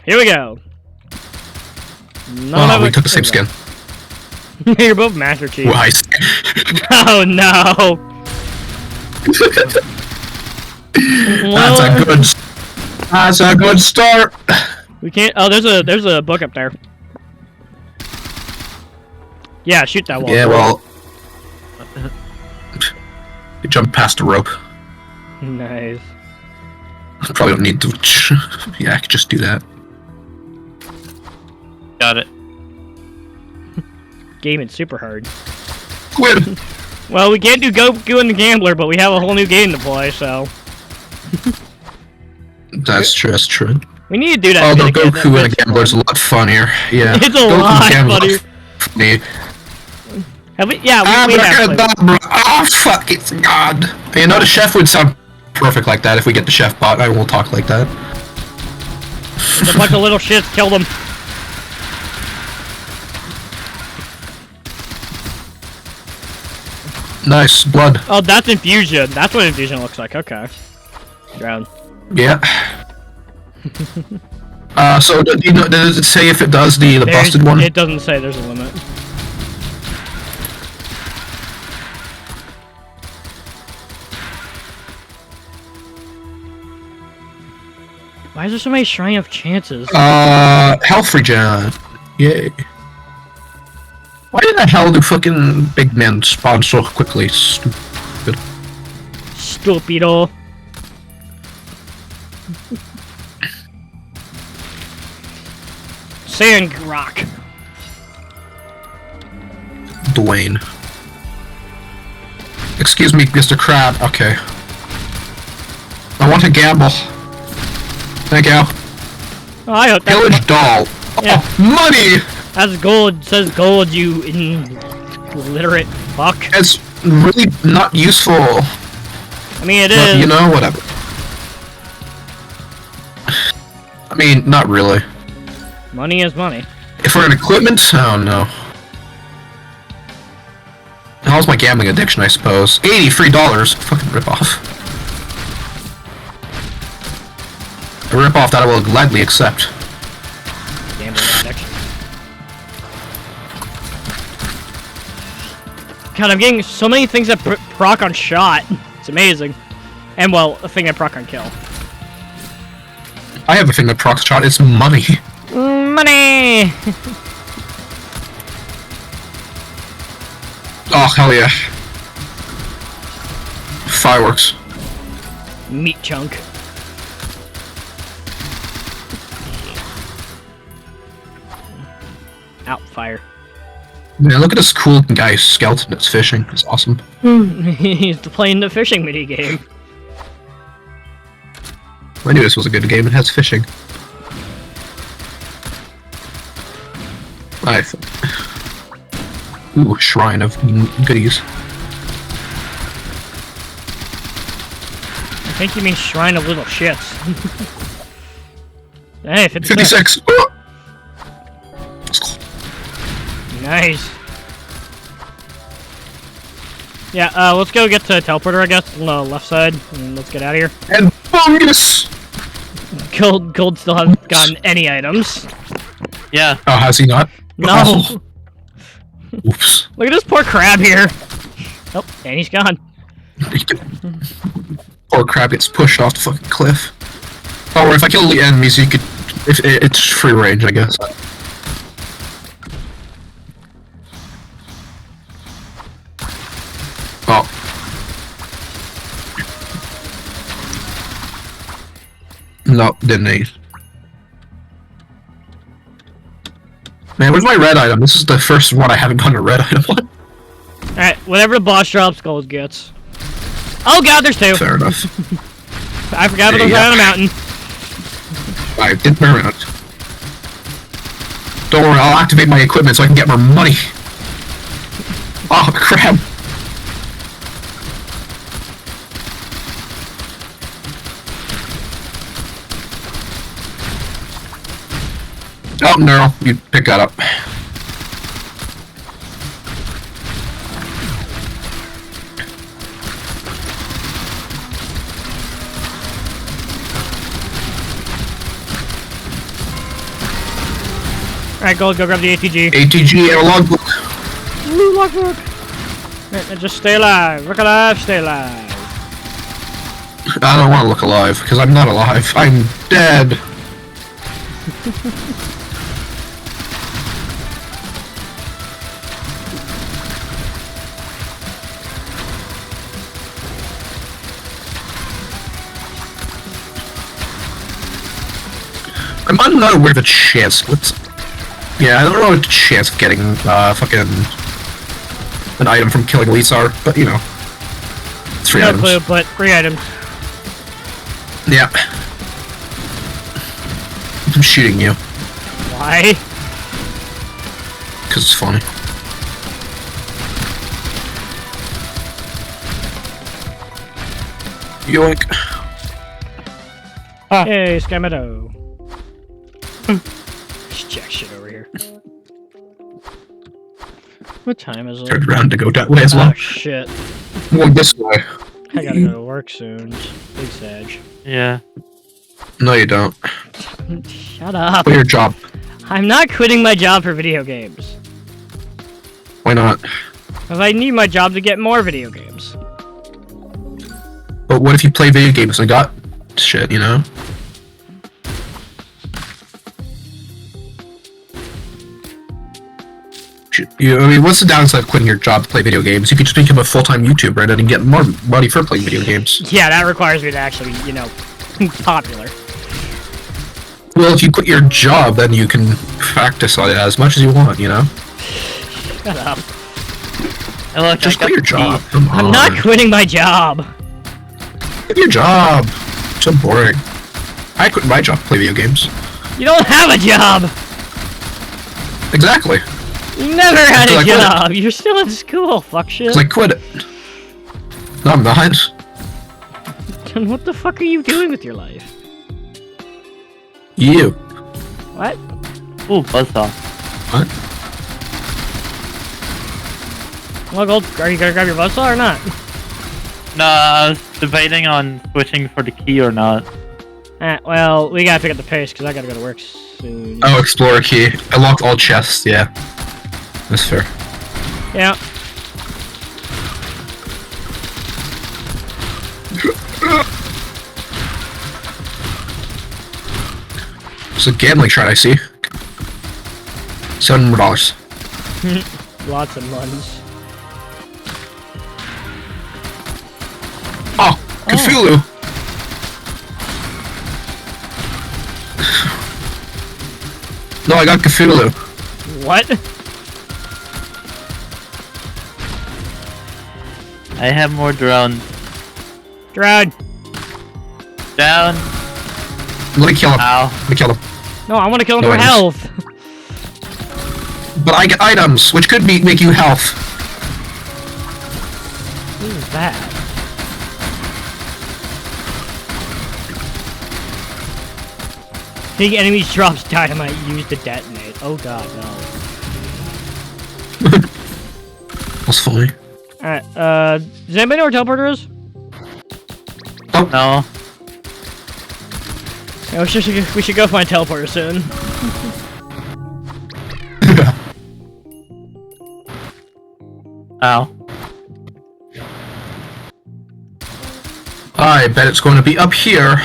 Here we go. Oh, we took the same skin. You're both Master Chief. Nice. Oh no! That's a good start. We can't. Oh, there's a book up there. Yeah, shoot that wall. Yeah, well, you jump past the rope. Nice. Probably don't need to. Yeah, I could just do that. Got it. Game is super hard. Quit. Well, we can't do Goku and the Gambler, but we have a whole new game to play, so. That's true. That's true. We need to do that. Although Goku and the Gambler is a lot funnier. Yeah. It's a lot funnier. Funny. Have we? Yeah, we have played. Oh fuck! It's God. You know the chef would sound perfect like that if we get the chef bot. I won't talk like that. There's a bunch of little shits. Kill them. Nice blood. Oh, that's infusion. That's what infusion looks like. Okay. Drown. Yeah. So do you know? Does it say if it does the busted one? It doesn't say. There's a limit. Why is there so many Shrine of Chances? Health regen. Yay. Why the hell do fucking big men spawn so quickly? Stupid. Stupido. Sand rock. Dwayne. Excuse me, Mr. Crab. Okay. I want to gamble. Thank you. Oh, I hope that's Village doll. Yeah. Oh, money! That's gold. It says gold, you illiterate fuck. It's really not useful. I mean, it But, is. you know, whatever. I mean, not really. Money is money. If we're in equipment, oh no. How's my gambling addiction, I suppose? $83. Fucking ripoff. A ripoff that I will gladly accept. Gambling addiction. God, I'm getting so many things that proc on shot. It's amazing. And, well, a thing that proc on kill. I have a thing that procs shot, it's money. Money! Oh, hell yeah. Fireworks. Meat chunk. Out, fire. Man, look at this cool guy's skeleton that's fishing. It's awesome. He's playing the fishing minigame. I knew this was a good game. It has fishing. Ooh, shrine of goodies. I think you mean shrine of little shits. Hey, 56! Nice. Yeah, let's go get to teleporter, I guess, on the left side, and let's get out of here. And fungus! Gold still hasn't gotten any items. Yeah. Oh, has he not? No. Oh. Oops. Look at this poor crab here. Oh, and he's gone. Poor crab gets pushed off the fucking cliff. Oh, or if I kill the enemies, you could... If it's free range, I guess. Oh. No, didn't need. Man, where's my red item? This is the first one I haven't gotten a red item on. Alright, whatever the boss drops, gold gets. Oh god, there's two! Fair enough. I forgot about those right on the mountain. I did turn around. Don't worry, I'll activate my equipment so I can get more money. Oh, crap. Oh, no, you pick that up. Alright, go grab the ATG. ATG and a logbook. Woo, logbook! Just stay alive. Look alive, stay alive. I don't want to look alive, because I'm not alive. I'm dead. I'm not aware of the chance. Yeah, I don't know what the chance of getting fucking an item from killing elites are, but you know, it's 3 No items. clue, but 3 items. Yeah. I'm shooting you Why? because it's funny. Yoink. Hey, Scamado. Just jack shit over here. What time is it? Turned around to go that way as well. Oh shit. Going this way. I gotta go to work soon. Big Sag. Yeah. No, you don't. Shut up. Quit your job. I'm not quitting my job for video games. Why not? Because I need my job to get more video games. But what if you play video games and got shit, you know? I mean, what's the downside of quitting your job to play video games? You could just become a full-time YouTuber and then get more money for playing video games. Yeah, that requires me to actually, you know, popular. Well, if you quit your job, then you can practice on it as much as you want, you know? Shut up. And look, Just I got quit your job. Come on. I'm not quitting my job. Quit your job. So boring. I quit my job to play video games. You don't have a job. Exactly. You never had Until a I quit it. job. You're still in school. Fuck shit. Because I quit it. No, I'm not. Then what the fuck are you doing with your life? You. What? Ooh, buzzsaw. What? Well, Gold, are you gonna grab your buzzsaw or not? No, I was debating on switching for the key or not. Well, we gotta pick up the pace because I gotta go to work soon. Oh, Explorer key. I locked all chests, yeah. That's fair. Yeah. It's a gambling shot, I see. $700. Lots of muns. Oh, Cthulhu! No, I got Cthulhu. What? I have more drones. Drone. Down. Let me kill him. Ow. Let me kill him. No, I want to kill him No for items. health. But I get items, which could make you health. What is that? Big enemies drops dynamite used to detonate. Oh god, no. That's funny. Alright, does anybody know where teleporter is? No. Yeah, we should go find teleporter soon. Ow. I bet it's going to be up here.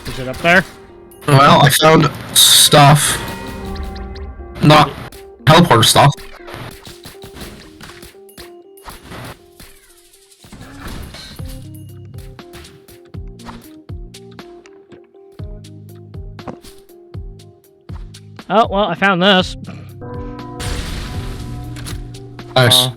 Is it up there? Well, I found stuff. Not teleporter stuff. Oh, well, I found this. Nice.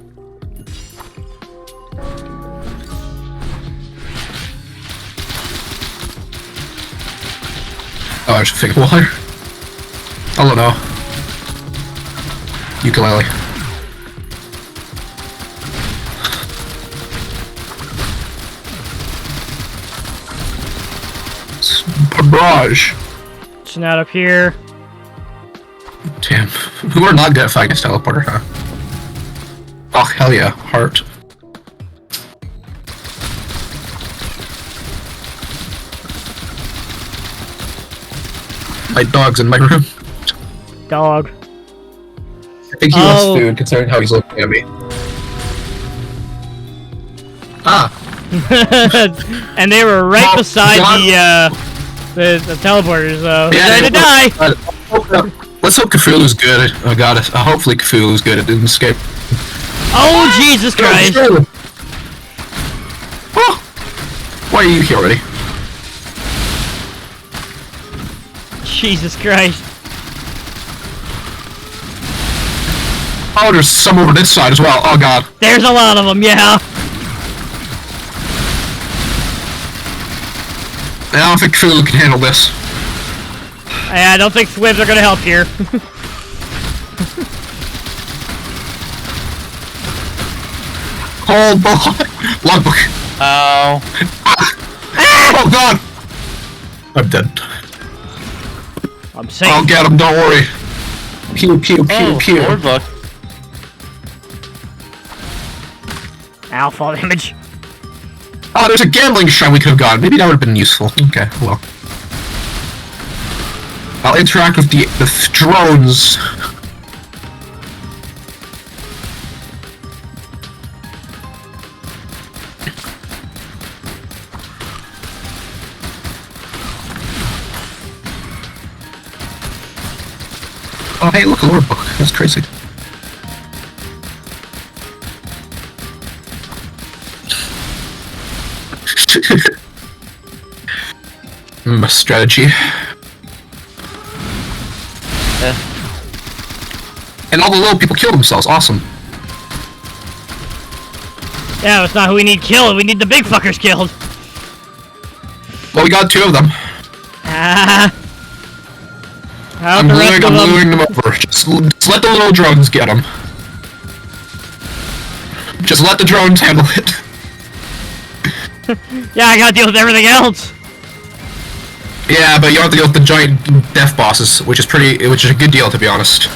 Oh, I should think water. I don't know. Ukulele. It's barrage. It's not up here. Damn. We were not good at fighting this teleporter, huh? Oh, hell yeah. Heart. My dog's in my room. Dog. I think he wants food, considering how he's looking at me. Ah. And they were right beside the teleporters, though. Yeah, They're gonna die! Let's hope Cthulhu's good. Oh god, hopefully Cthulhu's good at didn't escape. Oh, Jesus Christ! Oh, why are you here already? Jesus Christ. Oh, there's some over this side as well. Oh god. There's a lot of them, yeah. I don't think Cthulhu can handle this. I don't think swims are gonna help here. Hold logbook. Oh. Oh god. I'm dead. I'm safe. I'll get him, don't worry. Pew pew pew pew. Lord book. Ow, fall damage. Oh, there's a gambling shrine we could have gotten. Maybe that would have been useful. Okay, well. I'll interact with the drones. Oh, hey, look, a lore book. That's crazy. Strategy. Yeah. And all the little people kill themselves. Awesome. Yeah, that's not who we need killed. We need the big fuckers killed. Well, we got 2 of them. Ah. I'm luring them over. Just let the little drones get them. Just let the drones handle it. Yeah, I gotta deal with everything else. Yeah, but you have to deal with the giant death bosses, which is a good deal, to be honest.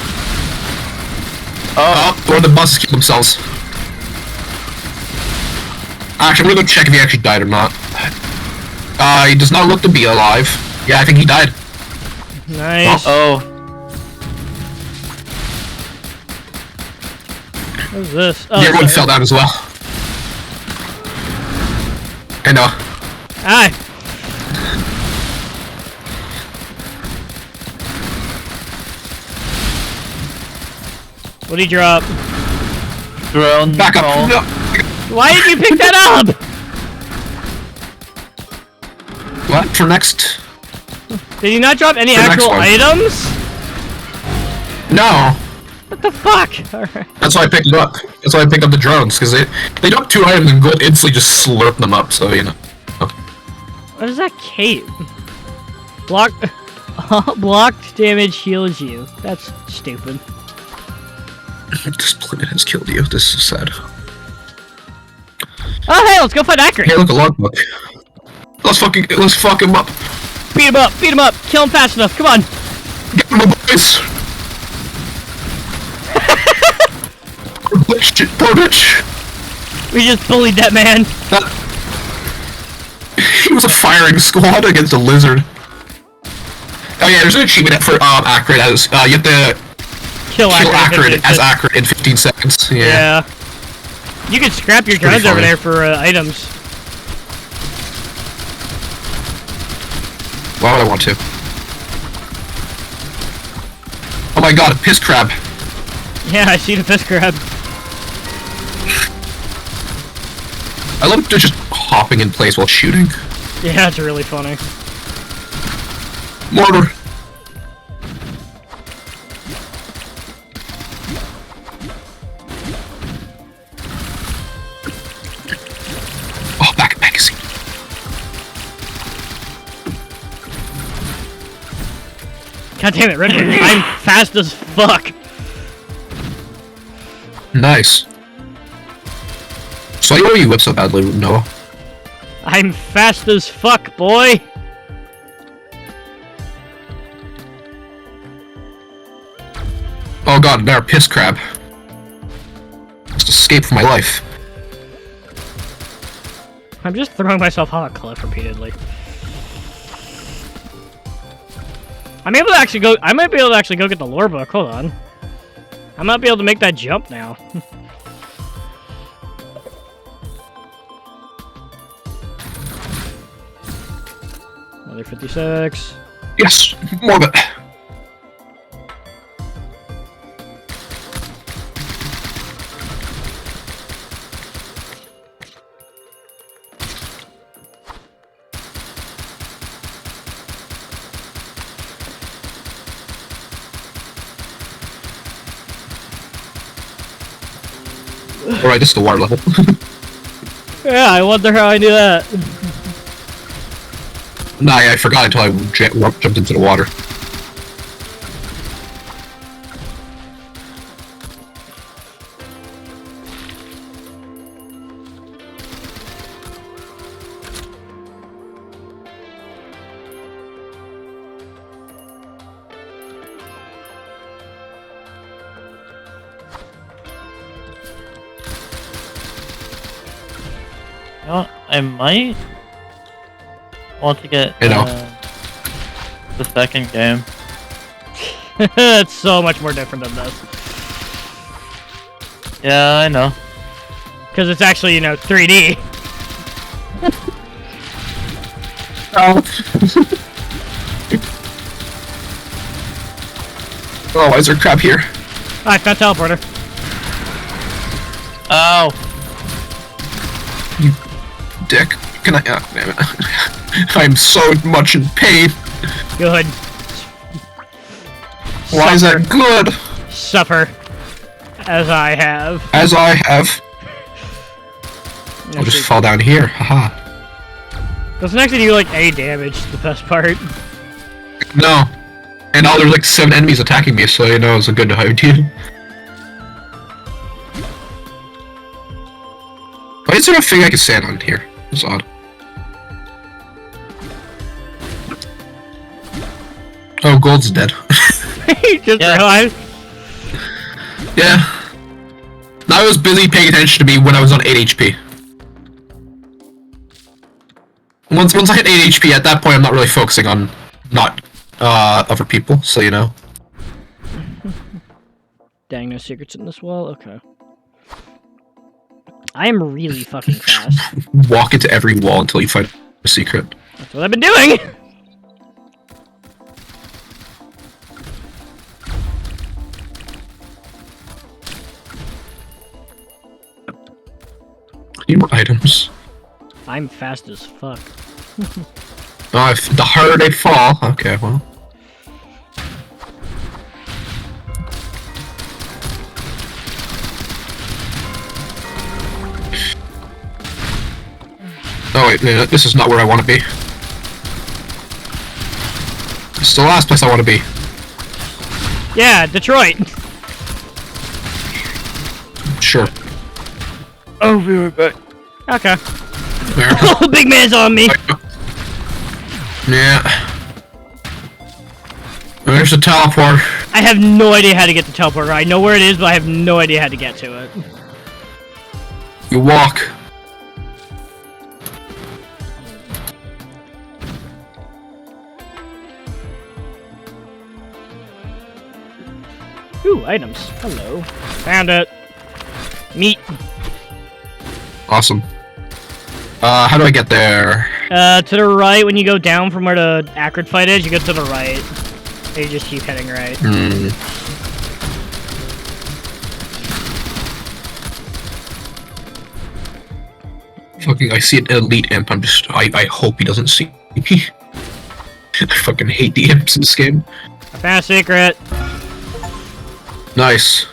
Oh, or the bosses kill themselves. Actually, I'm gonna go check if he actually died or not. He does not look to be alive. Yeah, I think he died. Nice. Oh. What is this? Oh, Yeah, everyone fell down as well. I know. Hi. What did he drop? Drone. Back up. Oh. No. Why did you pick that up? What? For next? Did he not drop any The next actual one. items? No. What the fuck? Alright. That's why I picked it up. That's why I picked up the drones, because they drop 2 items and Gold instantly just slurp them up, so, you know. What is that cape? Blocked damage heals you. That's stupid. This planet has killed you. This is sad. Oh hey, let's go find Accurate. Hey, look, a logbook. Let's fuck him up. Beat him up, kill him fast enough, come on. Get him, boys. Poor bitch. We just bullied that man. He was a firing squad against a lizard. Oh yeah, there's an achievement for accurate as you have to Kill accurate as accurate in 15 seconds. Yeah. You can scrap your drones over there for items. Why would I want to? Oh my god, a piss crab. Yeah, I see the piss crab. I love just hopping in place while shooting. Yeah, it's really funny. Mortar. Oh, magazine. God damn it, Redwood. I'm fast as fuck. Nice. So why are you whip so badly, Noah? I'm fast as fuck, boy. Oh god, there, piss crab. Just escape from my life. I'm just throwing myself off a cliff repeatedly. I'm able to actually go. I might be able to actually go get the lore book. Hold on. I might be able to make that jump now. Another 56. Yes, more of it. Alright, this is the water level. Yeah, I wonder how I knew that. Nah, yeah, I forgot until I jumped into the water. You know what? I might want to get the second game. It's so much more different than this. Yeah, I know. Because it's actually, you know, 3D. Oh. Oh, why is there crap here? I found teleporter. Oh! You dick. Can I? Oh, damn it. I'm so much in pain. Good. Why is that good? Suffer. As I have. As I have. I'll just fall down here. Haha. Doesn't actually do like any damage, the best part. No. And now there's like 7 enemies attacking me, so you know it's a good idea. Why is there a thing I can stand on here? It's odd. Oh, Gold's dead. You just realized? Yeah. I was busy paying attention to me when I was on 8 HP. Once I hit 8 HP, at that point I'm not really focusing on other people, so you know. Dang, no secrets in this wall? Okay. I am really fucking fast. Walk into every wall until you find a secret. That's what I've been doing! Need more items. I'm fast as fuck. Oh, the harder they fall. Okay, well. Oh wait, no, this is not where I want to be. This is the last place I want to be. Yeah, Detroit! Sure. I'll be right back. Okay. Where? Oh, big man's on me! Yeah. There's the teleport. I have no idea how to get the teleporter. I know where it is, but I have no idea how to get to it. You walk. Ooh, items. Hello. Found it. Meat. Awesome. How do I get there? To the right, when you go down from where the Acrid fight is, you go to the right. And you just keep heading right. Hmm. Fucking, I see an elite imp, I hope he doesn't see me. I fucking hate the imps in this game. I found a secret. Nice.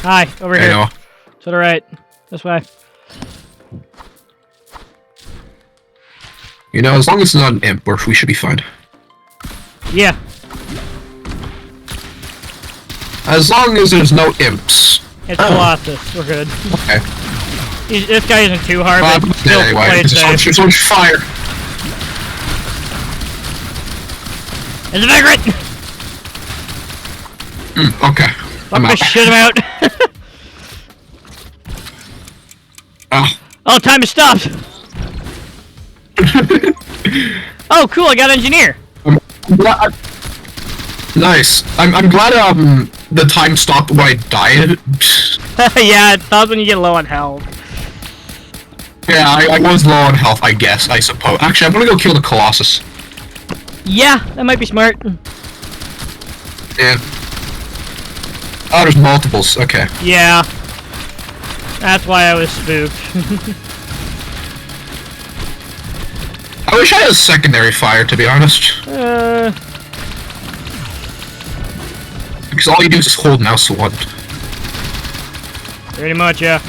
Hi, over I here. know. To the right. This way. You know, as long as it's not an imp, we should be fine. Yeah. As long as there's no imps. It's Colossus. We're good. Okay. This guy isn't too hard, but still Anyway, play it there's safe. so much fire. There's a vagrant! Okay. Fuck I'm my out. shit out. Oh. Oh, time has stopped! Oh, cool, I got engineer! Nice. I'm glad the time stopped when I died. Yeah, it stops when you get low on health. Yeah, I was low on health, I guess, I suppose. Actually, I'm gonna go kill the Colossus. Yeah, that might be smart. Yeah. Oh, there's multiples. Okay. Yeah. That's why I was spooked. I wish I had a secondary fire, to be honest. Because all you do is just hold mouse one. Pretty much, yeah.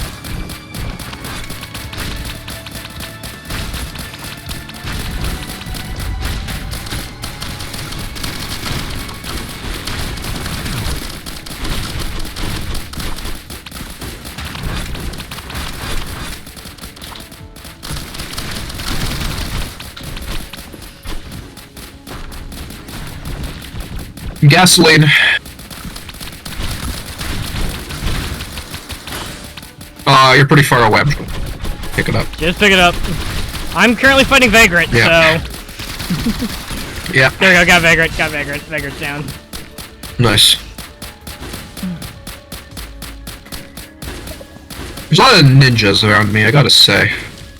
Gasoline. You're pretty far away. Pick it up. Just pick it up. I'm currently fighting Vagrant, Yeah. so... Yeah. There we go, got Vagrant, Vagrant's down. Nice. There's a lot of ninjas around me, I gotta say.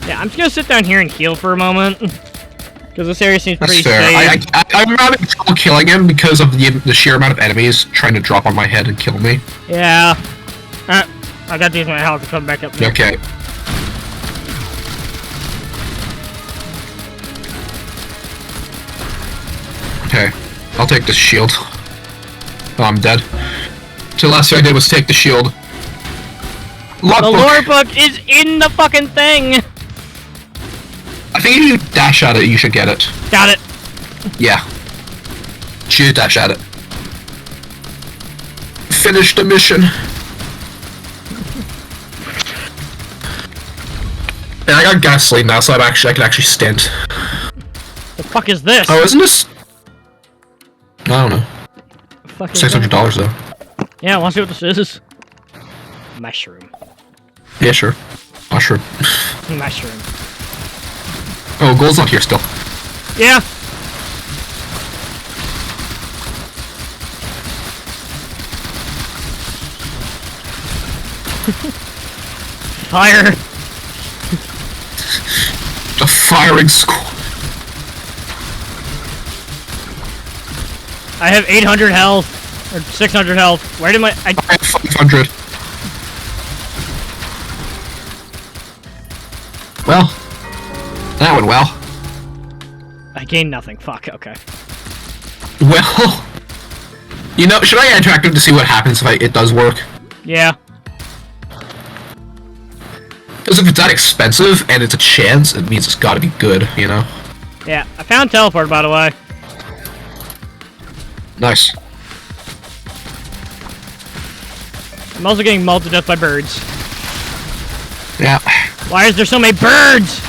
Yeah, I'm just gonna sit down here and heal for a moment. Because this area seems That's pretty fair. safe. I'm having trouble killing him because of the sheer amount of enemies trying to drop on my head and kill me. Yeah. I got to use my health to come back up. Okay. Okay. I'll take the shield. Oh, I'm dead. So the last thing I did was take the shield. The lore book is in the fucking thing! I think if you dash at it, you should get it. Got it. Yeah. Should dash at it. Finish the mission. And I got gasoline now, so I can actually stint. The fuck is this? Oh, isn't this? I don't know. The fuck is $600 though. that? Yeah, I want to see what this is. Mushroom. Yeah, sure. Mushroom. Mushroom. Oh, gold's not here still. Yeah. Fire. The firing squad. I have 800 health. Or 600 health. Where did my... I have 500. Well, that went well. I gained nothing. Fuck, okay. Well, you know, should I interact with to see what happens if it does work? Yeah. Because if it's that expensive and it's a chance, it means it's gotta be good, you know? Yeah, I found teleport, by the way. Nice. I'm also getting mauled to death by birds. Yeah. Why is there so many birds?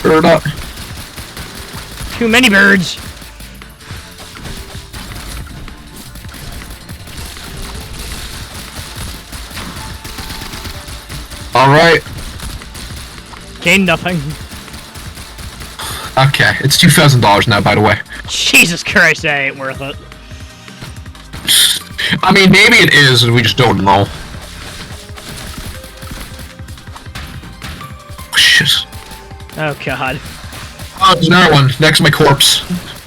Bird up. Too many birds. Alright. Gained nothing. Okay, it's $2,000 now, by the way. Jesus Christ, that ain't worth it. I mean, maybe it is, and we just don't know. Shit. Oh god. Oh, there's another one next to my corpse.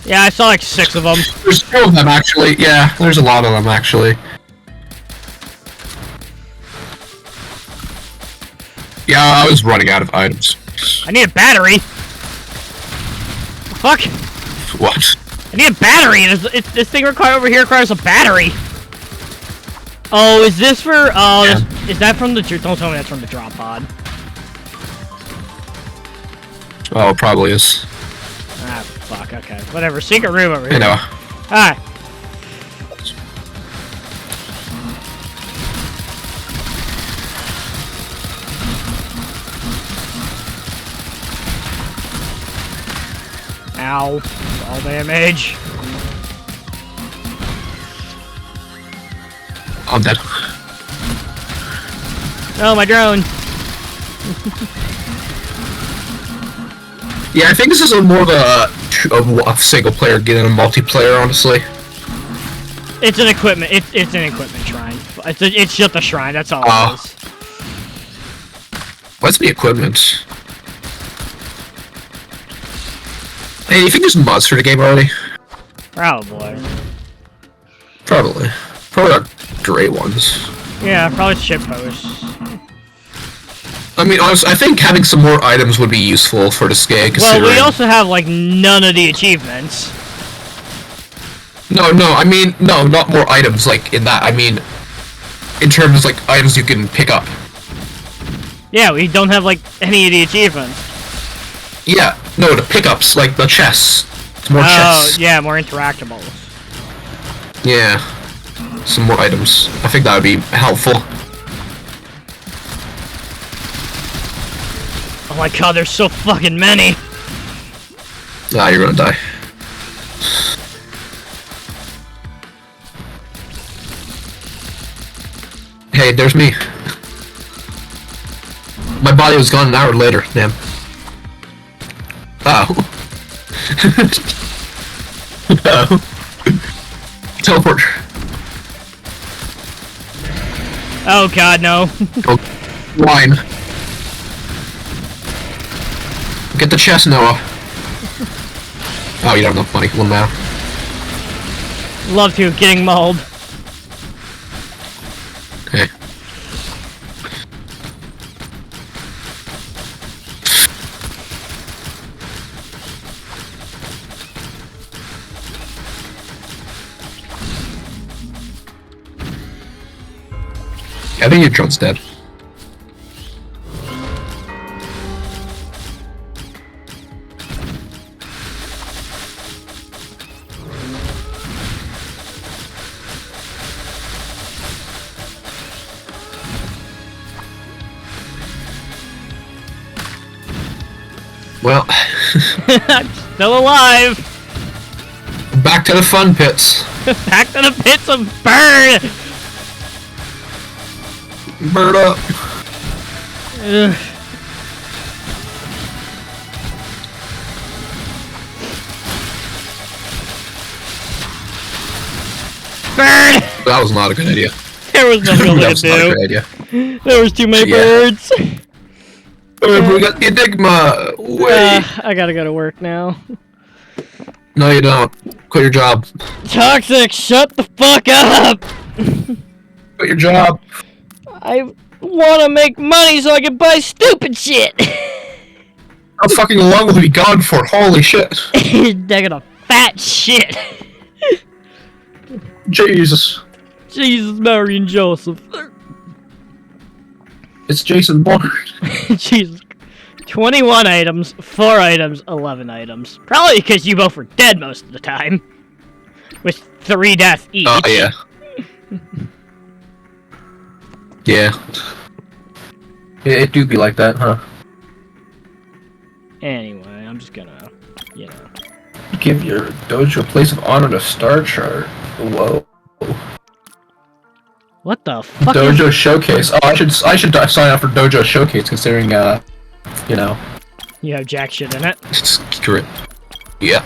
Yeah, I saw like 6 of them. There's 2 of them, actually. Yeah, there's a lot of them, actually. Yeah, I was running out of items. I need a battery. Fuck. What? I need a battery. This thing over here requires a battery. Oh, is this for? Oh, Yeah. is that from the? Don't tell me that's from the drop pod. Oh, it probably is. Ah, fuck. Okay, whatever. Secret room over here. You know. Alright. Ow. All damage. I'm dead. Oh, my drone. Yeah, I think this is more of a single player getting a multiplayer, honestly. It's an equipment. It's an equipment shrine. It's just a shrine. That's all it is. What's the equipment? Hey, you think there's mods for the game already? Probably. Probably. Probably not great ones. Yeah, probably shitposts. I mean, honestly, I think having some more items would be useful for this game, considering... Well, we also have, like, none of the achievements. No, I mean, no, not more items, like, in that, I mean, in terms of, like, items you can pick up. Yeah, we don't have, like, any of the achievements. Yeah, no, the pickups, like, the chests. More chests. Oh, yeah, more interactables. Yeah. Some more items. I think that would be helpful. Oh my god, there's so fucking many! Ah, you're gonna die. Hey, there's me. My body was gone an hour later, damn. Oh. Oh. Teleport. Oh god, no. Go. Wine. Get the chest, Noah. Oh, you don't have enough money. One now. Love to, getting mauled. Okay. I think your drone's dead. Well, I'm still alive! back to the fun pits. Back to the pits of burn! Bird up. Ugh. Bird! That was not a good idea. There was nothing That I was could not a do. good idea. There was too many Yeah. birds. We got the Enigma. Wait. I gotta go to work now. No, you don't. Quit your job. Toxic, shut the fuck up! Quit your job. I wanna make money so I can buy stupid shit! How fucking long will we be gone for? Holy shit. They're gonna fat shit! Jesus. Jesus, Mary, and Joseph. It's Jason Bourne. Jesus. 21 items, 4 items, 11 items. Probably because you both were dead most of the time. With 3 deaths each. Oh, yeah. Yeah. It do be like that, huh? Anyway, I'm just gonna, you know. Give your dojo a place of honor to Star Chart. Whoa. What the fuck Dojo Showcase. Oh, I should sign up for Dojo Showcase considering, you know. You have jack shit in it. Screw it. Yeah.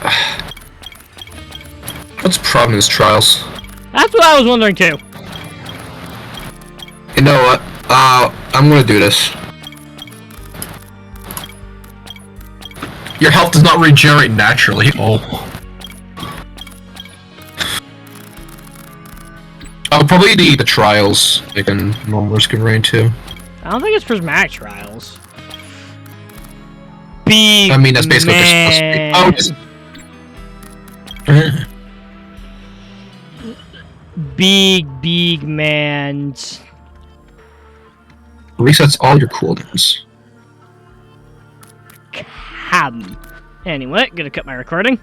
What's the problem in these trials? That's what I was wondering too. You know what? I'm gonna do this. Your health does not regenerate naturally. Oh. I'll probably need the trials. They can normal risk of rain too. I don't think it's prismatic trials. Big I mean, that's basically what they're supposed to be. Oh, big man's. Resets all your cooldowns. Anyway, gonna cut my recording.